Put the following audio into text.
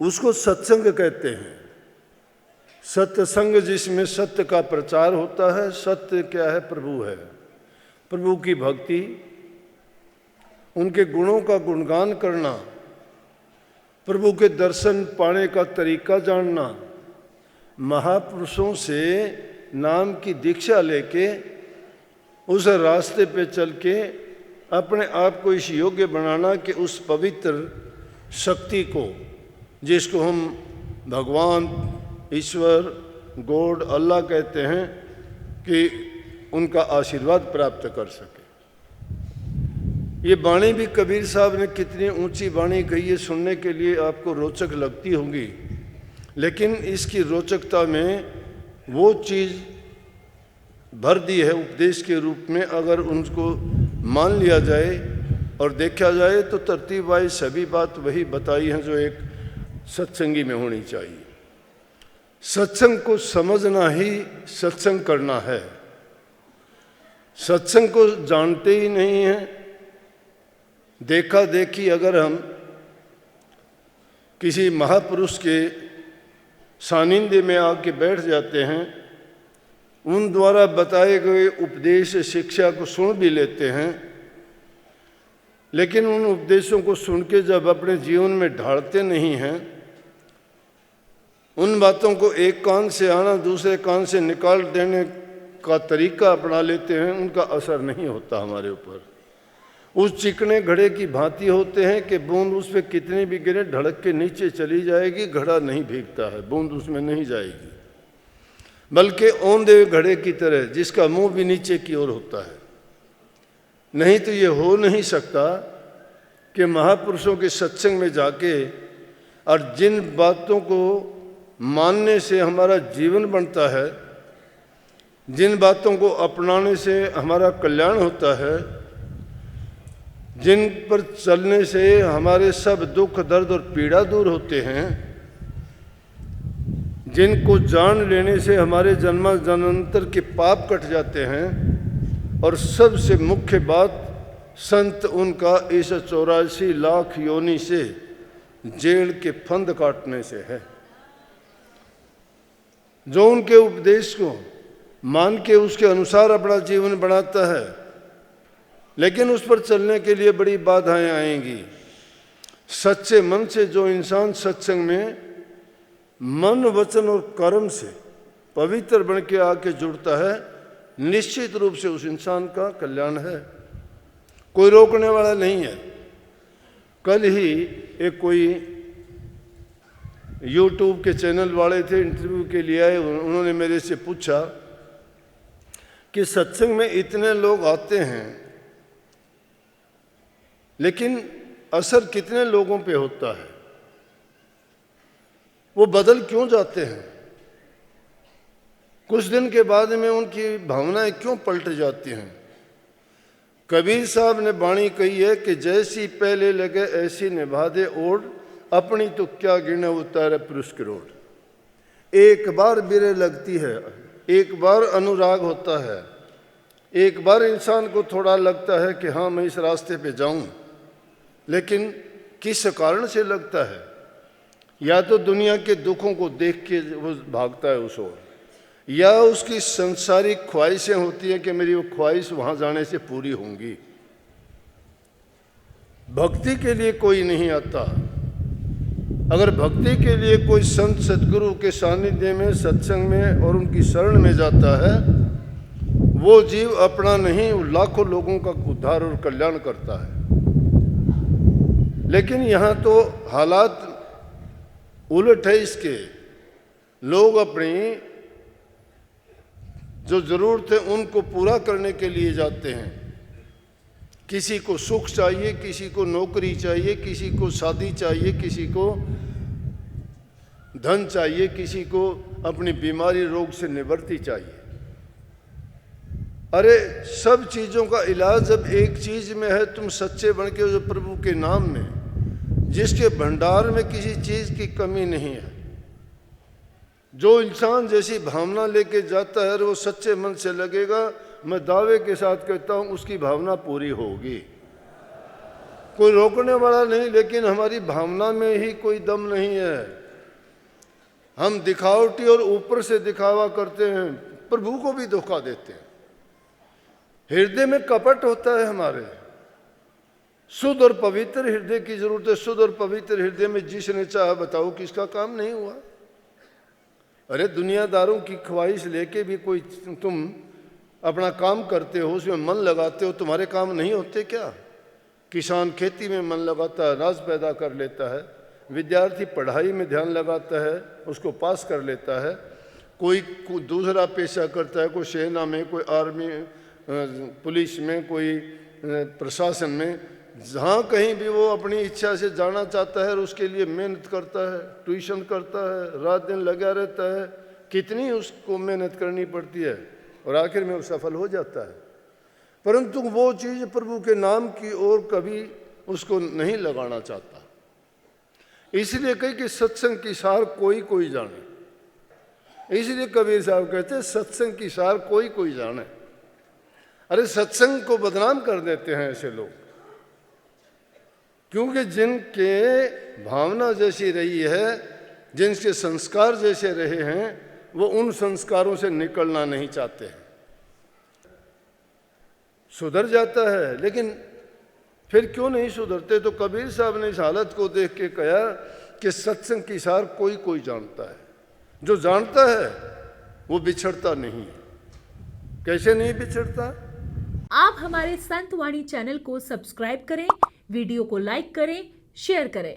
उसको सत्संग कहते हैं। सत्संग जिसमें सत्य का प्रचार होता है। सत्य क्या है? प्रभु है। प्रभु की भक्ति, उनके गुणों का गुणगान करना, प्रभु के दर्शन पाने का तरीका जानना, महापुरुषों से नाम की दीक्षा लेके उस रास्ते पे चल के अपने आप को इस योग्य बनाना कि उस पवित्र शक्ति को, जिसको हम भगवान, ईश्वर, गॉड, अल्लाह कहते हैं, कि उनका आशीर्वाद प्राप्त कर सके। ये वाणी भी कबीर साहब ने कितनी ऊंची वाणी कही है, सुनने के लिए आपको रोचक लगती होंगी, लेकिन इसकी रोचकता में वो चीज़ भर दी है उपदेश के रूप में। अगर उनको मान लिया जाए और देखा जाए तो तरतीब वाइज सभी बात वही बताई हैं जो एक सत्संगी में होनी चाहिए। सत्संग को समझना ही सत्संग करना है। सत्संग को जानते ही नहीं हैं। देखा देखी अगर हम किसी महापुरुष के सानिध्य में आके बैठ जाते हैं, उन द्वारा बताए गए उपदेश शिक्षा को सुन भी लेते हैं, लेकिन उन उपदेशों को सुन के जब अपने जीवन में ढालते नहीं हैं, उन बातों को एक कान से आना दूसरे कान से निकाल देने का तरीका अपना लेते हैं, उनका असर नहीं होता हमारे ऊपर। उस चिकने घड़े की भांति होते हैं कि बूंद उस पर कितनी भी गिरे ढड़क के नीचे चली जाएगी, घड़ा नहीं भीगता है, बूंद उसमें नहीं जाएगी, बल्कि औंधे घड़े की तरह जिसका मुंह भी नीचे की ओर होता है। नहीं तो ये हो नहीं सकता कि महापुरुषों के सत्संग में जाके और जिन बातों को मानने से हमारा जीवन बनता है, जिन बातों को अपनाने से हमारा कल्याण होता है, जिन पर चलने से हमारे सब दुख दर्द और पीड़ा दूर होते हैं, जिनको जान लेने से हमारे जन्म जन्मांतर के पाप कट जाते हैं, और सबसे मुख्य बात संत उनका इस 84 लाख योनि से जेल के फंद काटने से है। जो उनके उपदेश को मान के उसके अनुसार अपना जीवन बनाता है, लेकिन उस पर चलने के लिए बड़ी बाधाएं आएंगी। सच्चे मन से जो इंसान सत्संग में मन, वचन और कर्म से पवित्र बन के आके जुड़ता है, निश्चित रूप से उस इंसान का कल्याण है। कोई रोकने वाला नहीं है। कल ही एक कोई YouTube के चैनल वाले थे, इंटरव्यू के लिए आए, उन्होंने मेरे से पूछा कि सत्संग में इतने लोग आते हैं, लेकिन असर कितने लोगों पे होता है? वो बदल क्यों जाते हैं? कुछ दिन के बाद में उनकी भावनाएं क्यों पलट जाती हैं? कबीर साहब ने वाणी कही है कि जैसी पहले लगे ऐसी निभा दे ओढ़, अपनी तो क्या गिने उतारे पुरुष की रोड। एक बार बिरे लगती है, एक बार अनुराग होता है, एक बार इंसान को थोड़ा लगता है कि हाँ मैं इस रास्ते पे जाऊं, लेकिन किस कारण से लगता है? या तो दुनिया के दुखों को देख के वो भागता है उस ओर, या उसकी संसारिक ख्वाहिशें होती हैं कि मेरी वो ख्वाहिश वहां जाने से पूरी होंगी। भक्ति के लिए कोई नहीं आता। अगर भक्ति के लिए कोई संत सदगुरु के सानिध्य में, सत्संग में और उनकी शरण में जाता है, वो जीव अपना नहीं लाखों लोगों का उद्धार और कल्याण करता है। लेकिन यहाँ तो हालात उलट है इसके। लोग अपनी जो जरूरत है उनको पूरा करने के लिए जाते हैं। किसी को सुख चाहिए, किसी को नौकरी चाहिए, किसी को शादी चाहिए, किसी को धन चाहिए, किसी को अपनी बीमारी रोग से निवृत्ति चाहिए। अरे सब चीज़ों का इलाज जब एक चीज़ में है, तुम सच्चे बन के जो प्रभु के नाम में, जिसके भंडार में किसी चीज़ की कमी नहीं है, जो इंसान जैसी भावना लेके जाता है और वो सच्चे मन से लगेगा, मैं दावे के साथ कहता हूँ उसकी भावना पूरी होगी। कोई रोकने वाला नहीं, लेकिन हमारी भावना में ही कोई दम नहीं है। हम दिखावटी और ऊपर से दिखावा करते हैं, प्रभु को भी धोखा देते हैं। हृदय में कपट होता है हमारे। शुद्ध और पवित्र हृदय की जरूरत है। शुद्ध और पवित्र हृदय में जिसने चाहा, बताओ किसका काम नहीं हुआ। अरे दुनियादारों की ख्वाहिश लेके भी कोई तुम अपना काम करते हो, उसमें मन लगाते हो, तुम्हारे काम नहीं होते क्या? किसान खेती में मन लगाता है, अनाज पैदा कर लेता है। विद्यार्थी पढ़ाई में ध्यान लगाता है, उसको पास कर लेता है। कोई दूसरा पेशा करता है, कोई सेना में, कोई आर्मी पुलिस में, कोई प्रशासन में। जहाँ कहीं भी वो अपनी इच्छा से जाना चाहता है और उसके लिए मेहनत करता है, ट्यूशन करता है, रात दिन लगा रहता है। कितनी उसको मेहनत करनी पड़ती है और आखिर में वो सफल हो जाता है। परंतु वो चीज़ प्रभु के नाम की ओर कभी उसको नहीं लगाना चाहता। इसलिए कही कि सत्संग की सार कोई कोई जाने। इसलिए कबीर साहब कहते हैं सत्संग की सार कोई कोई जाने। अरे सत्संग को बदनाम कर देते हैं ऐसे लोग, क्योंकि जिनके भावना जैसी रही है, जिनके संस्कार जैसे रहे हैं, वो उन संस्कारों से निकलना नहीं चाहते हैं। सुधर जाता है, लेकिन फिर क्यों नहीं सुधरते? तो कबीर साहब ने इस हालत को देख के कहा कि सत्संग की सार कोई कोई जानता है। जो जानता है वो बिछड़ता नहीं। कैसे नहीं बिछड़ता? आप हमारे संत वाणी चैनल को सब्सक्राइब करें, वीडियो को लाइक करें, शेयर करें।